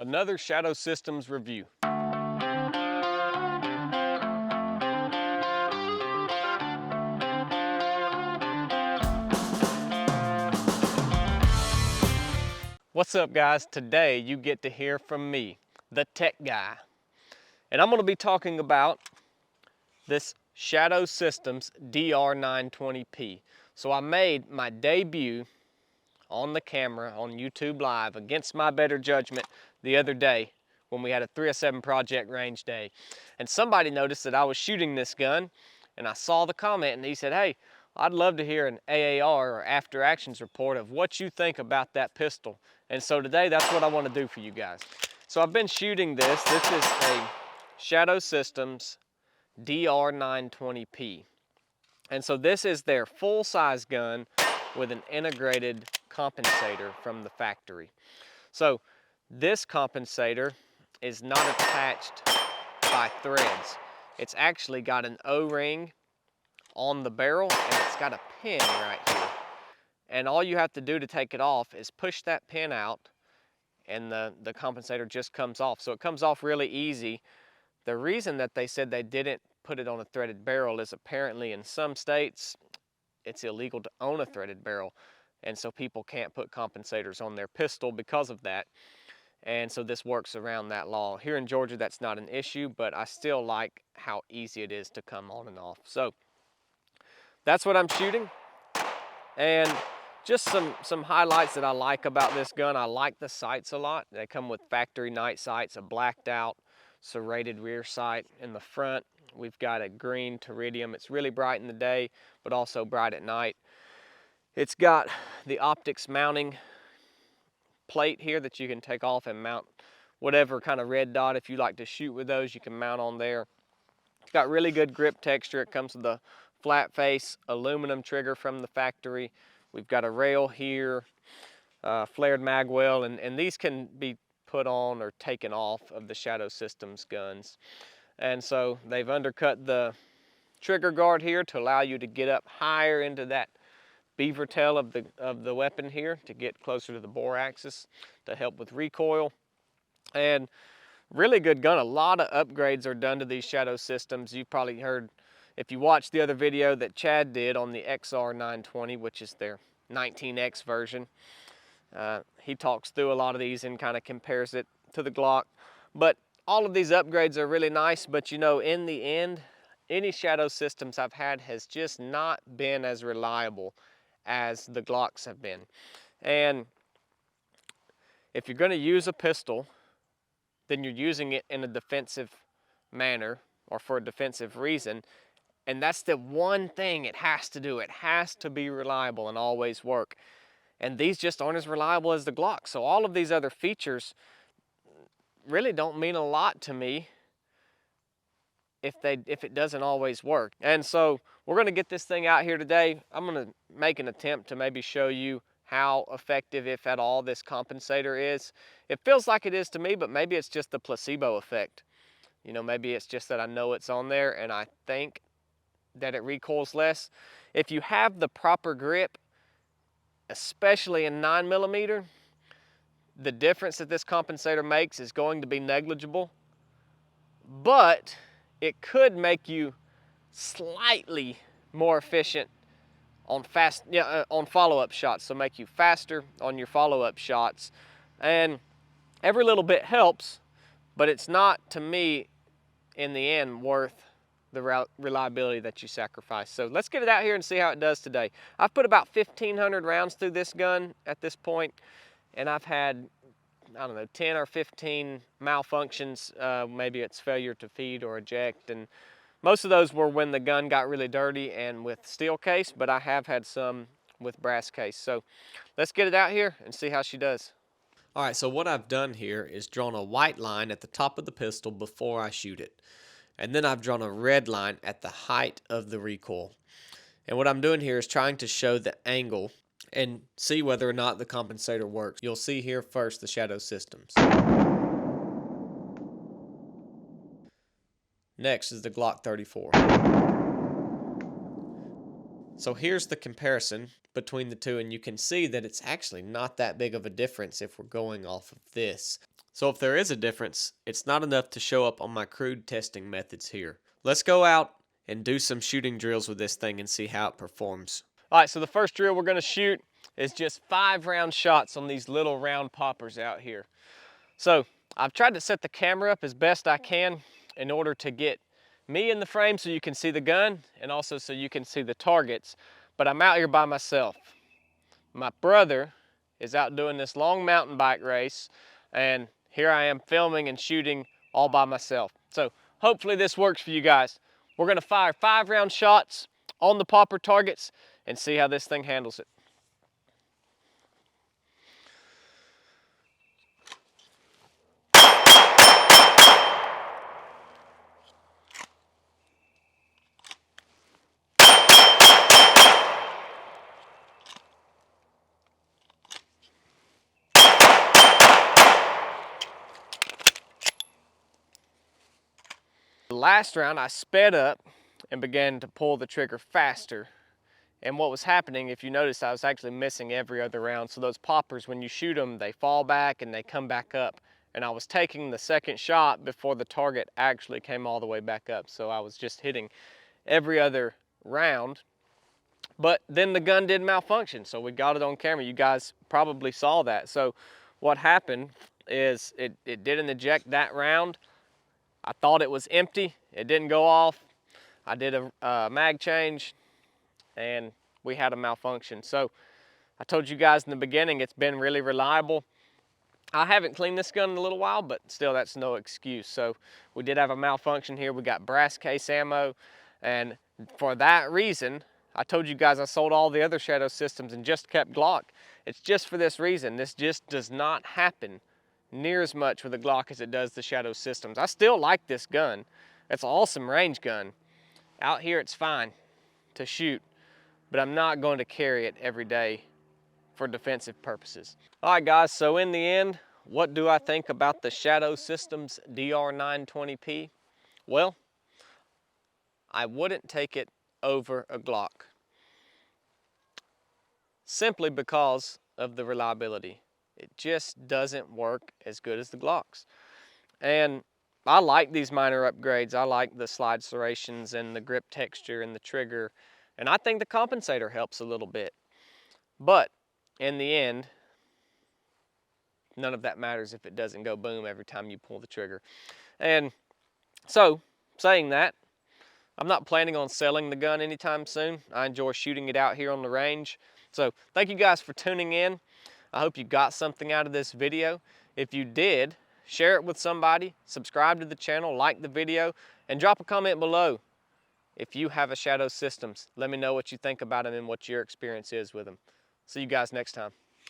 Another Shadow Systems review. What's up, guys? Today you get to hear from me, the tech guy. And I'm going to be talking about this Shadow Systems DR920P. So I made my debut on the camera on YouTube Live against my better judgment the other day when we had a 307 project range day. And somebody noticed that I was shooting this gun, and I saw the comment and he said, hey, I'd love to hear an AAR or after actions report of what you think about that pistol. And so today that's what I want to do for you guys. So I've been shooting this. This is a Shadow Systems DR920P. And so this is their full-size gun with an integrated compensator from the factory. So this compensator is not attached by threads. It's actually got an O-ring on the barrel and it's got a pin right here. And all you have to do to take it off is push that pin out and the compensator just comes off. So it comes off really easy. The reason that they said they didn't put it on a threaded barrel is apparently in some states it's illegal to own a threaded barrel, and so people can't put compensators on their pistol because of that. And so this works around that law. Here in Georgia that's not an issue, but I still like how easy it is to come on and off. So that's what I'm shooting. And just some highlights that I like about this gun. I like the sights a lot. They come with factory night sights, a blacked out serrated rear sight in the front. We've got a green Teridium. It's really bright in the day, but also bright at night. It's got the optics mounting plate here that you can take off and mount whatever kind of red dot. If you like to shoot with those, you can mount on there. It's got really good grip texture. It comes with a flat face aluminum trigger from the factory. We've got a rail here, flared mag well, and these can be put on or taken off of the Shadow Systems guns. And so they've undercut the trigger guard here to allow you to get up higher into that beaver tail of the weapon here to get closer to the bore axis to help with recoil. And really good gun. A lot of upgrades are done to these Shadow Systems. You've probably heard, if you watched the other video that Chad did on the XR920, which is their 19X version, he talks through a lot of these and kind of compares it to the Glock. But all of these upgrades are really nice, but you know, in the end, any Shadow Systems I've had has just not been as reliable as the Glocks have been. And if you're going to use a pistol, then you're using it in a defensive manner or for a defensive reason. And that's the one thing it has to do. It has to be reliable and always work. And these just aren't as reliable as the Glock. So all of these other features really don't mean a lot to me if it doesn't always work. And so we're going to get this thing out here today. I'm going to make an attempt to maybe show you how effective, if at all, this compensator is. It feels like it is to me, but maybe it's just the placebo effect. You know, maybe it's just that I know it's on there and I think that it recoils less. If you have the proper grip, especially in 9mm, the difference that this compensator makes is going to be negligible, but it could make you slightly more efficient on on follow-up shots, so make you faster on your follow-up shots. And every little bit helps, but it's not, to me, in the end, worth the reliability that you sacrifice. So let's get it out here and see how it does today. I've put about 1,500 rounds through this gun at this point, and I've had, I don't know, 10 or 15 malfunctions. Maybe it's failure to feed or eject, and most of those were when the gun got really dirty and with steel case, but I have had some with brass case. So let's get it out here and see how she does. All right, so what I've done here is drawn a white line at the top of the pistol before I shoot it. And then I've drawn a red line at the height of the recoil. And what I'm doing here is trying to show the angle and see whether or not the compensator works. You'll see here first the Shadow Systems. Next is the Glock 34. So here's the comparison between the two, and you can see that it's actually not that big of a difference if we're going off of this. So if there is a difference, it's not enough to show up on my crude testing methods here. Let's go out and do some shooting drills with this thing and see how it performs. All right, so the first drill we're gonna shoot is just 5-round shots on these little round poppers out here. So I've tried to set the camera up as best I can in order to get me in the frame so you can see the gun and also so you can see the targets, but I'm out here by myself. My brother is out doing this long mountain bike race, and here I am filming and shooting all by myself. So hopefully this works for you guys. We're gonna fire 5-round shots on the popper targets and see how this thing handles it. The last round I sped up and began to pull the trigger faster. And what was happening, if you notice, I was actually missing every other round. So those poppers, when you shoot them, they fall back and they come back up. And I was taking the second shot before the target actually came all the way back up. So I was just hitting every other round. But then the gun did malfunction, so we got it on camera. You guys probably saw that. So what happened is it didn't eject that round. I thought it was empty. It didn't go off. I did a mag change, and we had a malfunction. So I told you guys in the beginning, it's been really reliable. I haven't cleaned this gun in a little while, but still that's no excuse. So we did have a malfunction here. We got brass case ammo, and for that reason, I told you guys I sold all the other Shadow Systems and just kept Glock. It's just for this reason. This just does not happen near as much with the Glock as it does the Shadow Systems. I still like this gun. It's an awesome range gun. Out here it's fine to shoot, but I'm not going to carry it every day for defensive purposes. All right guys, so in the end, what do I think about the Shadow Systems DR920P? Well, I wouldn't take it over a Glock, simply because of the reliability. It just doesn't work as good as the Glocks. And I like these minor upgrades. I like the slide serrations and the grip texture and the trigger. And I think the compensator helps a little bit. But in the end, none of that matters if it doesn't go boom every time you pull the trigger. And so, saying that, I'm not planning on selling the gun anytime soon. I enjoy shooting it out here on the range. So thank you guys for tuning in. I hope you got something out of this video. If you did, share it with somebody, subscribe to the channel, like the video, and drop a comment below. If you have a Shadow Systems, let me know what you think about them and what your experience is with them. See you guys next time.